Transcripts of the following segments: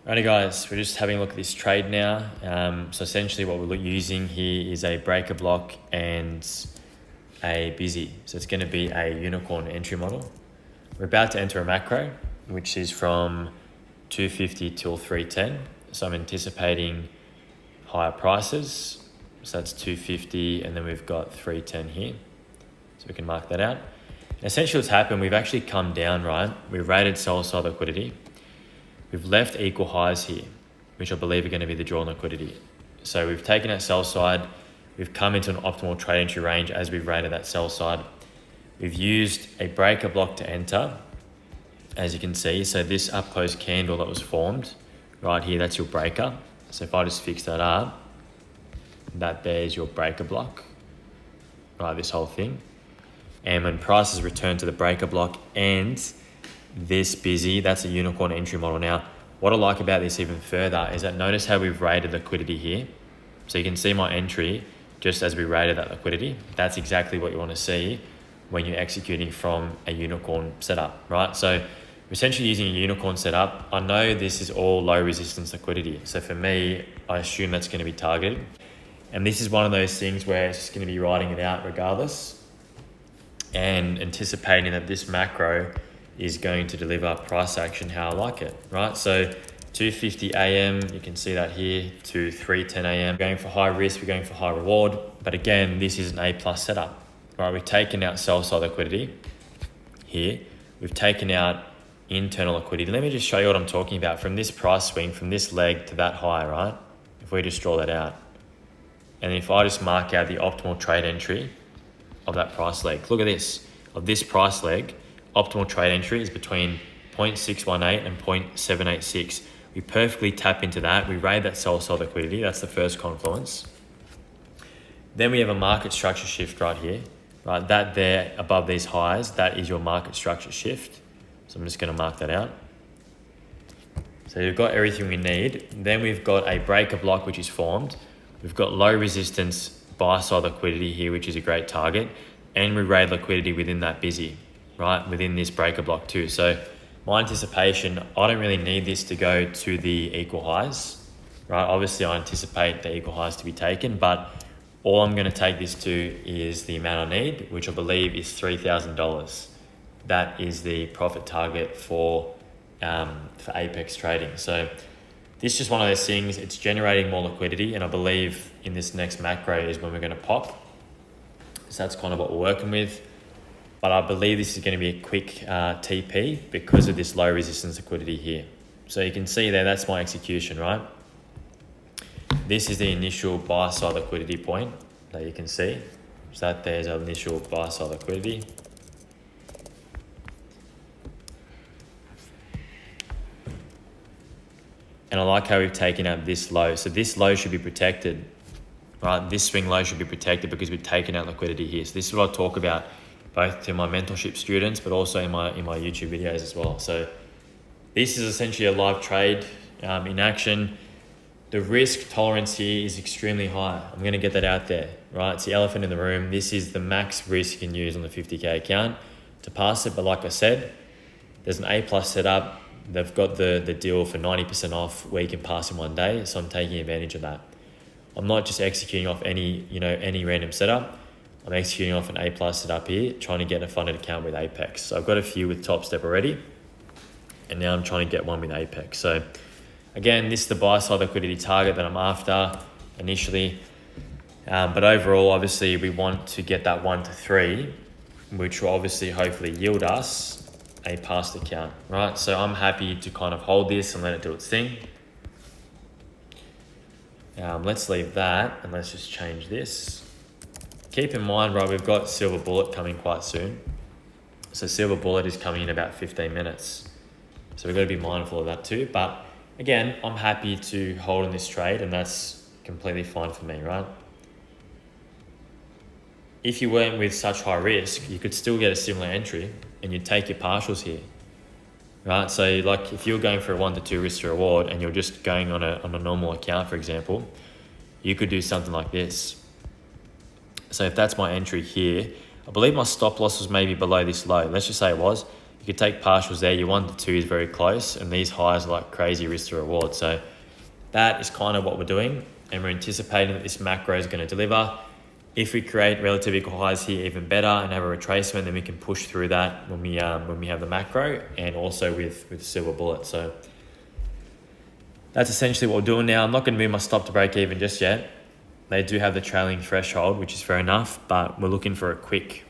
Alrighty guys, we're just having a look at this trade now. So essentially what we're using here is a breaker block and a busy. So it's going to be a unicorn entry model. We're about to enter a macro, which is from 250 till 310. So I'm anticipating higher prices. So that's 250 and then we've got 310 here. So we can mark that out. And essentially what's happened, we've actually come down, right? We've rated sell side liquidity. We've left equal highs here, which I believe are going to be the drawn liquidity. So we've taken out sell side. We've come into an optimal trade entry range as we've rated that sell side. We've used a breaker block to enter, as you can see. So this up close candle that was formed right here, that's your breaker. So if I just fix that up, that there's your breaker block, right, this whole thing. And when prices return to the breaker block and this busy, that's a unicorn entry model. Now, what I like about this even further is that notice how we've rated liquidity here. So you can see my entry just as we rated that liquidity. That's exactly what you want to see when you're executing from a unicorn setup, right? So we're essentially using a unicorn setup. I know this is all low resistance liquidity. So for me, I assume that's going to be targeted. And this is one of those things where it's just going to be writing it out regardless and anticipating that this macro is going to deliver price action how I like it, right? So 2:50 a.m, you can see that here, to 3:10 a.m. We're going for high risk, we're going for high reward. But again, this is an A+ setup, right? We've taken out sell side liquidity here. We've taken out internal liquidity. Let me just show you what I'm talking about. From this price swing, from this leg to that high, right? If we just draw that out. And if I just mark out the optimal trade entry of that price leg, look at this, of this price leg, optimal trade entry is between 0.618 and 0.786. We perfectly tap into that. We rate that sell side liquidity. That's the first confluence. Then we have a market structure shift right here, right? That there above these highs, that is your market structure shift. So I'm just going to mark that out. So you've got everything we need. Then we've got a breaker block which is formed. We've got low resistance buy side liquidity here, which is a great target. And we rate liquidity within that busy, right, within this breaker block too. So my anticipation, I don't really need this to go to the equal highs, right? Obviously I anticipate the equal highs to be taken, but all I'm going to take this to is the amount I need, which I believe is $3,000. That is the profit target for Apex trading. So this is just one of those things, it's generating more liquidity, and I believe in this next macro is when we're going to pop. So that's kind of what we're working with. But I believe this is going to be a quick TP because of this low resistance liquidity here. So you can see there, that's my execution, right? This is the initial buy side liquidity point that you can see. So that there's our initial buy side liquidity. And I like how we've taken out this low. So this low should be protected, right? This swing low should be protected because we've taken out liquidity here. So this is what I talk about both to my mentorship students, but also in my YouTube videos as well. So this is essentially a live trade in action. The risk tolerance here is extremely high. I'm going to get that out there, right? It's the elephant in the room. This is the max risk you can use on the 50K account to pass it. But like I said, there's an A+ setup. They've got the deal for 90% off where you can pass in one day. So I'm taking advantage of that. I'm not just executing off any random setup. I'm executing off an A+ setup here, trying to get a funded account with Apex. So I've got a few with Top Step already, and now I'm trying to get one with Apex. So again, this is the buy side liquidity target that I'm after initially. But overall, obviously, we want to get that 1 to 3, which will obviously hopefully yield us a passed account, right? So I'm happy to kind of hold this and let it do its thing. Let's leave that and let's just change this. Keep in mind, right, we've got Silver Bullet coming quite soon. So Silver Bullet is coming in about 15 minutes. So we've got to be mindful of that too. But again, I'm happy to hold in this trade and that's completely fine for me, right? If you weren't with such high risk, you could still get a similar entry and you'd take your partials here, right? So like if you're going for a 1 to 2 risk to reward and you're just going on a normal account, for example, you could do something like this. So if that's my entry here, I believe my stop loss was maybe below this low. Let's just say it was. You You could take partials there. Your 1 to 2 is very close, and these highs are like crazy risk to reward. So that is kind of what we're doing, and we're anticipating that this macro is going to deliver. If we create relative equal highs here, even better, and have a retracement, then we can push through that when we have the macro, and also with silver bullet. So that's essentially what we're doing now. I'm not going to move my stop to break even just yet. They do have the trailing threshold, which is fair enough, but we're looking for a quick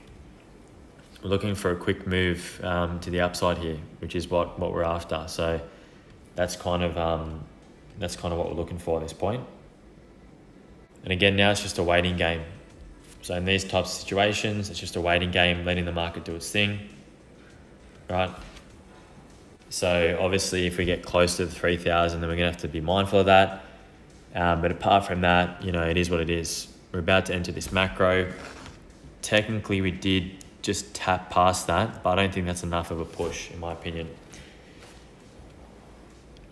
move to the upside here, which is what we're after. So that's kind of what we're looking for at this point. And again, now it's just a waiting game. So in these types of situations, it's just a waiting game, letting the market do its thing, right? So obviously, if we get close to the 3,000, then we're gonna have to be mindful of that. But apart from that, it is what it is. We're about to enter this macro. Technically, we did just tap past that, but I don't think that's enough of a push, in my opinion.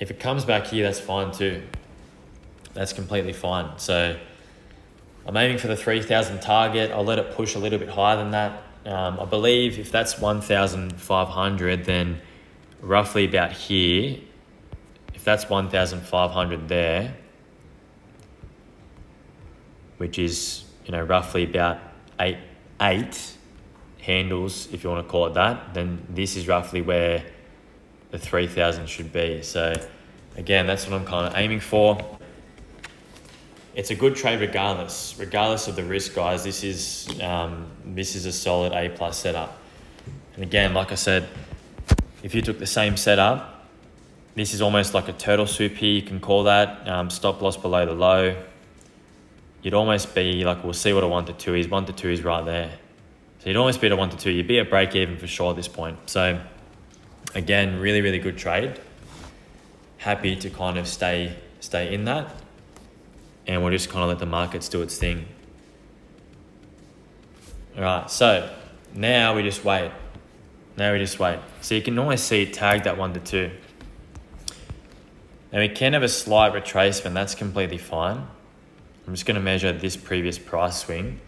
If it comes back here, that's fine too. That's completely fine. So I'm aiming for the 3,000 target. I'll let it push a little bit higher than that. I believe if that's 1,500, then roughly about here, if that's 1,500 there, which is, roughly about eight handles, if you want to call it that, then this is roughly where the 3,000 should be. So again, that's what I'm kind of aiming for. It's a good trade regardless of the risk, guys. This is a solid A+ setup. And again, like I said, if you took the same setup, this is almost like a turtle soup here, you can call that. Stop loss below the low. You'd almost be like, we'll see what a 1 to 2 is. 1 to 2 is right there. So you'd almost be at a 1 to 2. You'd be at break even for sure at this point. So again, really, really good trade. Happy to kind of stay in that. And we'll just kind of let the markets do its thing. All right, so now we just wait. So you can always see it tagged that 1 to 2. Now we can have a slight retracement. That's completely fine. I'm just going to measure this previous price swing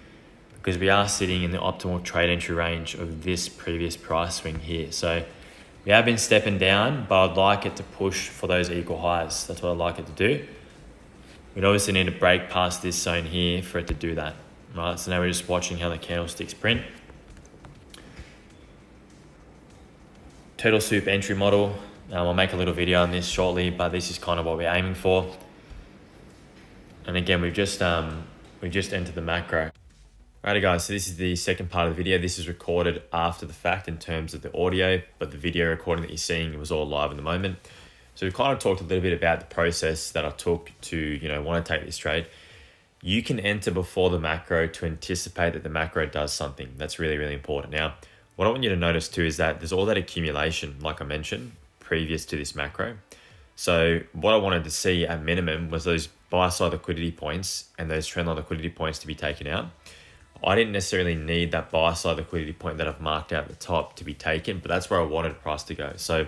because we are sitting in the optimal trade entry range of this previous price swing here. So we have been stepping down, but I'd like it to push for those equal highs. That's what I'd like it to do. We'd obviously need to break past this zone here for it to do that, right? So now we're just watching how the candlesticks print. Turtle soup entry model. I'll make a little video on this shortly, but this is kind of what we're aiming for. And again, we've just entered the macro. Alrighty guys, so this is the second part of the video. This is recorded after the fact in terms of the audio, but the video recording that you're seeing, it was all live in the moment. So we've kind of talked a little bit about the process that I took to, want to take this trade. You can enter before the macro to anticipate that the macro does something. That's really, really important. Now, what I want you to notice too is that there's all that accumulation, like I mentioned, previous to this macro. So what I wanted to see at minimum was those buy side liquidity points and those trendline liquidity points to be taken out. I didn't necessarily need that buy side liquidity point that I've marked out at the top to be taken, but that's where I wanted price to go. So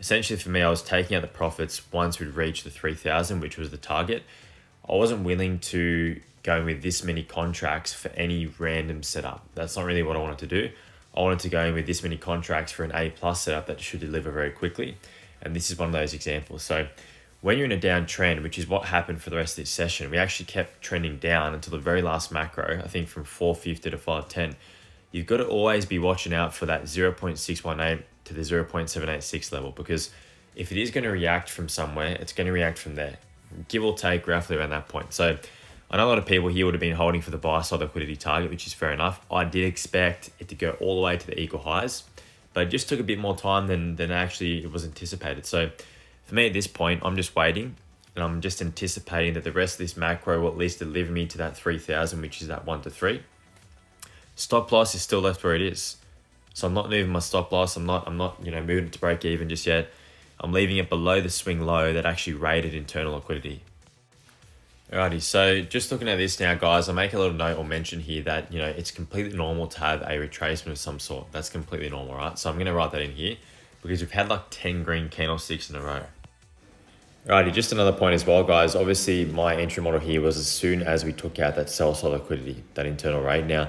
essentially for me, I was taking out the profits once we'd reached the 3,000, which was the target. I wasn't willing to go with this many contracts for any random setup. That's not really what I wanted to do. I wanted to go in with this many contracts for an A+ setup that should deliver very quickly. And this is one of those examples. So when you're in a downtrend, which is what happened for the rest of this session, we actually kept trending down until the very last macro, I think from 450 to 510. You've got to always be watching out for that 0.618 to the 0.786 level, because if it is going to react from somewhere, it's going to react from there, give or take roughly around that point. So I know a lot of people here would have been holding for the buy side liquidity target, which is fair enough. I did expect it to go all the way to the equal highs, but it just took a bit more time than actually it was anticipated. So for me at this point, I'm just waiting and I'm just anticipating that the rest of this macro will at least deliver me to that 3,000, which is that 1 to 3. Stop loss is still left where it is. So I'm not moving my stop loss. I'm not moving it to break even just yet. I'm leaving it below the swing low that actually rated internal liquidity. Alrighty, so just looking at this now, guys, I'll make a little note or mention here that, it's completely normal to have a retracement of some sort. That's completely normal, right? So I'm going to write that in here because we've had like 10 green candlesticks in a row. Alrighty, just another point as well, guys. Obviously, my entry model here was as soon as we took out that sell side liquidity, that internal rate. Now,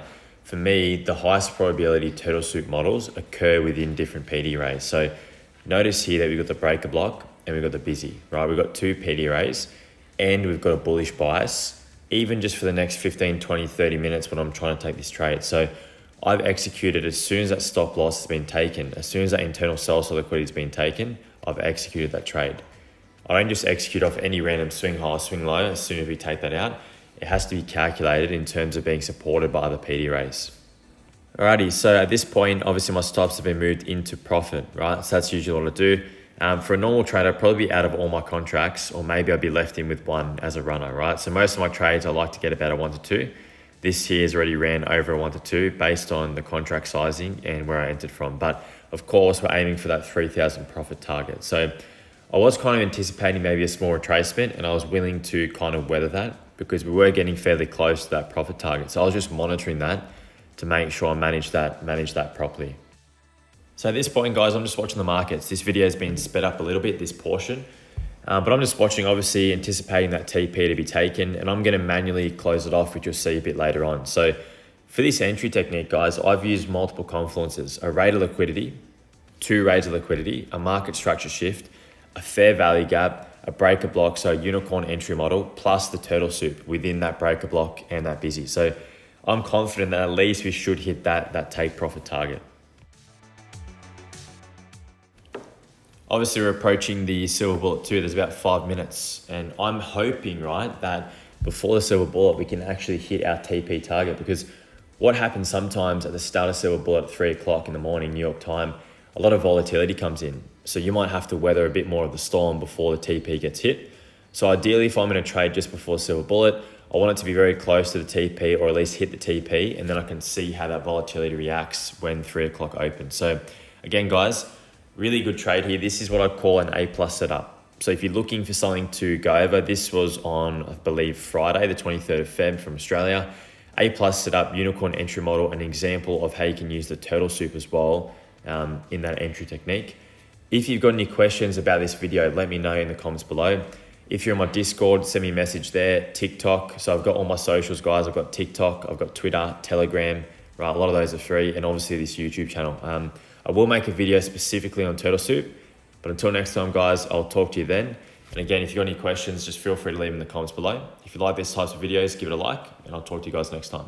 for me, the highest probability turtle soup models occur within different PD arrays. So notice here that we've got the breaker block and we've got the busy, right? We've got two PD arrays and we've got a bullish bias, even just for the next 15, 20, 30 minutes when I'm trying to take this trade. So I've executed as soon as that stop loss has been taken, as soon as that internal sell side liquidity has been taken, I've executed that trade. I don't just execute off any random swing high or swing low as soon as we take that out. It has to be calculated in terms of being supported by other PD arrays. Alrighty, so at this point, obviously my stops have been moved into profit, right? So that's usually what I do. For a normal trade, I'd probably be out of all my contracts, or maybe I'd be left in with one as a runner, right? So most of my trades, I like to get about a 1 to 2. This here has already ran over a 1 to 2 based on the contract sizing and where I entered from. But of course, we're aiming for that 3,000 profit target. So I was kind of anticipating maybe a small retracement, and I was willing to kind of weather that because we were getting fairly close to that profit target. So I was just monitoring that to make sure I manage that properly. So at this point, guys, I'm just watching the markets. This video has been sped up a little bit, this portion, but I'm just watching, obviously anticipating that TP to be taken, and I'm going to manually close it off, which you'll see a bit later on. So for this entry technique, guys, I've used multiple confluences: a rate of liquidity, 2 rates of liquidity, a market structure shift, a fair value gap, a breaker block, so a unicorn entry model, plus the turtle soup within that breaker block and that busy. So I'm confident that at least we should hit that take profit target. Obviously, we're approaching the silver bullet too. There's about 5 minutes, and I'm hoping, right, that before the silver bullet, we can actually hit our TP target, because what happens sometimes at the start of silver bullet at 3 o'clock in the morning, New York time, a lot of volatility comes in. So you might have to weather a bit more of the storm before the TP gets hit. So ideally, if I'm going to trade just before silver bullet, I want it to be very close to the TP, or at least hit the TP, and then I can see how that volatility reacts when 3 o'clock opens. So again, guys, really good trade here. This is what I call an A+ setup. So if you're looking for something to go over, this was on, I believe, Friday, the 23rd of Feb from Australia. A+ setup, unicorn entry model, an example of how you can use the turtle soup as well in that entry technique. If you've got any questions about this video, let me know in the comments below. If you're on my Discord, send me a message there. TikTok, so I've got all my socials, guys. I've got TikTok, I've got Twitter, Telegram, right? A lot of those are free, and obviously this YouTube channel. I will make a video specifically on turtle soup, but until next time, guys, I'll talk to you then. And again, if you've got any questions, just feel free to leave them in the comments below. If you like these types of videos, give it a like, and I'll talk to you guys next time.